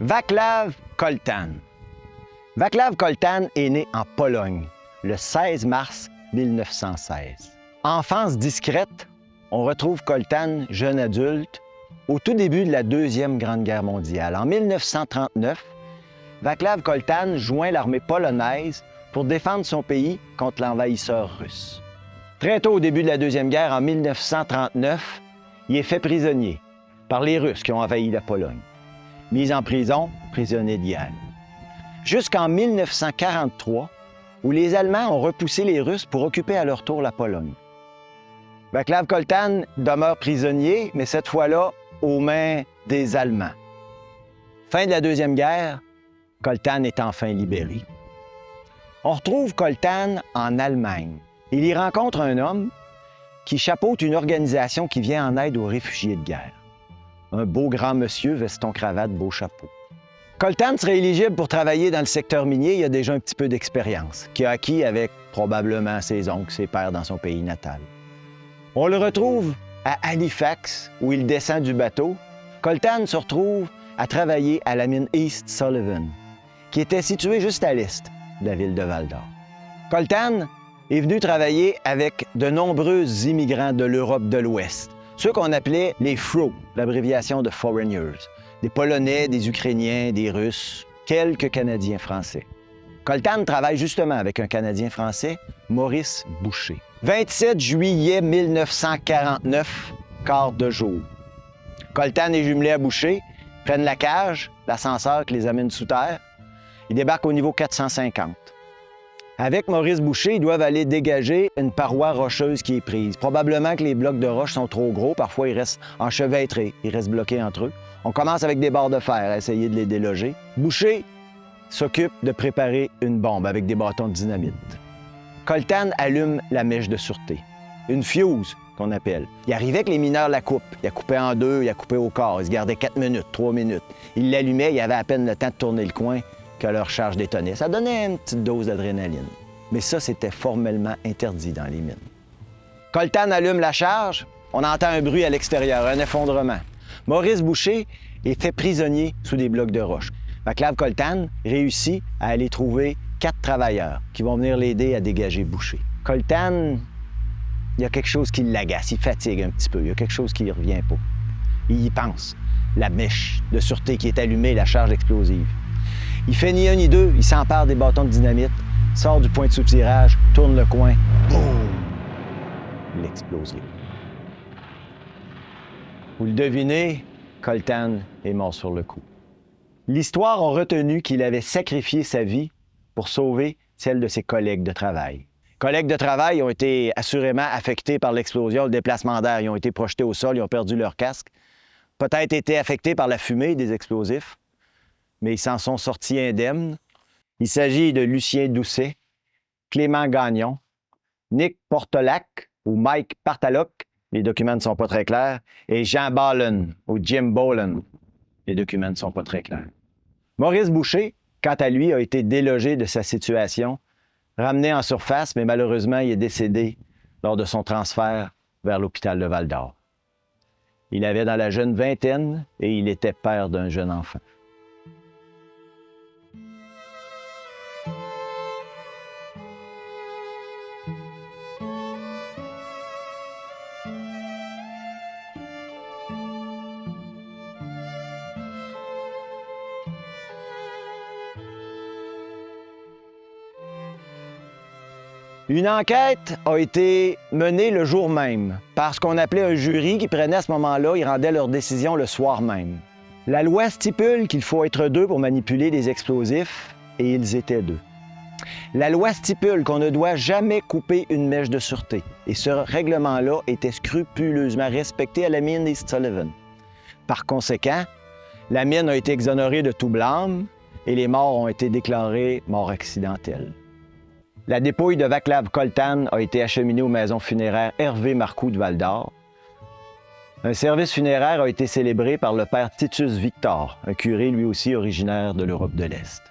Václav Koltan. Václav Koltan est né en Pologne le 16 mars 1916. Enfance discrète, on retrouve Koltan jeune adulte au tout début de la Deuxième Grande Guerre mondiale. En 1939, Václav Koltan joint l'armée polonaise pour défendre son pays contre l'envahisseur russe. Très tôt au début de la Deuxième Guerre, en 1939, il est fait prisonnier par les Russes qui ont envahi la Pologne. Mis en prison, prisonnier de guerre. Jusqu'en 1943, où les Allemands ont repoussé les Russes pour occuper à leur tour la Pologne. Václav Koltan demeure prisonnier, mais cette fois-là aux mains des Allemands. Fin de la Deuxième Guerre, Koltan est enfin libéré. On retrouve Koltan en Allemagne. Il y rencontre un homme qui chapeaute une organisation qui vient en aide aux réfugiés de guerre. Un beau grand monsieur, veston-cravate, beau chapeau. Koltan serait éligible pour travailler dans le secteur minier. Il a déjà un petit peu d'expérience, qu'il a acquis avec probablement ses oncles, ses pères dans son pays natal. On le retrouve à Halifax, où il descend du bateau. Koltan se retrouve à travailler à la mine East Sullivan, qui était située juste à l'est de la ville de Val-d'Or. Koltan est venu travailler avec de nombreux immigrants de l'Europe de l'Ouest, ceux qu'on appelait les FRO, l'abréviation de Foreigners, des Polonais, des Ukrainiens, des Russes, quelques Canadiens français. Koltan travaille justement avec un Canadien français, Maurice Boucher. 27 juillet 1949, quart de jour. Koltan est jumelé à Boucher, prennent la cage, l'ascenseur qui les amène sous terre. Ils débarquent au niveau 450. Avec Maurice Boucher, ils doivent aller dégager une paroi rocheuse qui est prise. Probablement que les blocs de roche sont trop gros, parfois ils restent enchevêtrés, ils restent bloqués entre eux. On commence avec des barres de fer à essayer de les déloger. Boucher s'occupe de préparer une bombe avec des bâtons de dynamite. Koltan allume la mèche de sûreté, une fuse qu'on appelle. Il arrivait que les mineurs la coupent. Il a coupé en deux, il a coupé au quart. Il se gardait 4 minutes, 3 minutes. Il l'allumait, il avait à peine le temps de tourner le coin que leur charge détonnait. Ça donnait une petite dose d'adrénaline. Mais ça, c'était formellement interdit dans les mines. Koltan allume la charge, on entend un bruit à l'extérieur, un effondrement. Maurice Boucher est fait prisonnier sous des blocs de roche. Václav Koltan réussit à aller trouver 4 travailleurs qui vont venir l'aider à dégager Boucher. Koltan, il y a quelque chose qui l'agace, il fatigue un petit peu, il y a quelque chose qui ne revient pas. Il y pense, la mèche de sûreté qui est allumée, la charge explosive. Il fait ni un ni deux, il s'empare des bâtons de dynamite, sort du point de soutirage, tourne le coin, boum! Il explose. Vous le devinez, Koltan est mort sur le coup. L'histoire a retenu qu'il avait sacrifié sa vie pour sauver celle de ses collègues de travail. Collègues de travail ont été assurément affectés par l'explosion, le déplacement d'air. Ils ont été projetés au sol, ils ont perdu leur casque. Peut-être été affectés par la fumée des explosifs, mais ils s'en sont sortis indemnes. Il s'agit de Lucien Doucet, Clément Gagnon, Nick Portolac ou Mike Partaloc, les documents ne sont pas très clairs, et Jean Ballen ou Jim Boland, les documents ne sont pas très clairs. Maurice Boucher, quant à lui, a été délogé de sa situation, ramené en surface, mais malheureusement, il est décédé lors de son transfert vers l'hôpital de Val-d'Or. Il avait dans la jeune vingtaine et il était père d'un jeune enfant. Une enquête a été menée le jour même par ce qu'on appelait un jury qui prenait à ce moment-là, ils rendaient leur décision le soir même. La loi stipule qu'il faut être 2 pour manipuler des explosifs et ils étaient 2. La loi stipule qu'on ne doit jamais couper une mèche de sûreté et ce règlement-là était scrupuleusement respecté à la mine East Sullivan. Par conséquent, la mine a été exonérée de tout blâme et les morts ont été déclarés morts accidentelles. La dépouille de Václav Koltan a été acheminée aux maisons funéraires Hervé Marcoux de Val-d'Or. Un service funéraire a été célébré par le père Titus Victor, un curé lui aussi originaire de l'Europe de l'Est.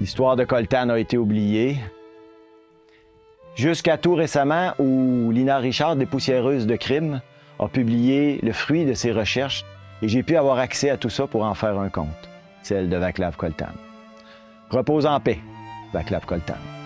L'histoire de Koltan a été oubliée, jusqu'à tout récemment où Lina Richard, dépoussiéreuse de crimes, a publié le fruit de ses recherches et j'ai pu avoir accès à tout ça pour en faire un conte, celle de Vaclav Coltan. Repose en paix, Vaclav Coltan.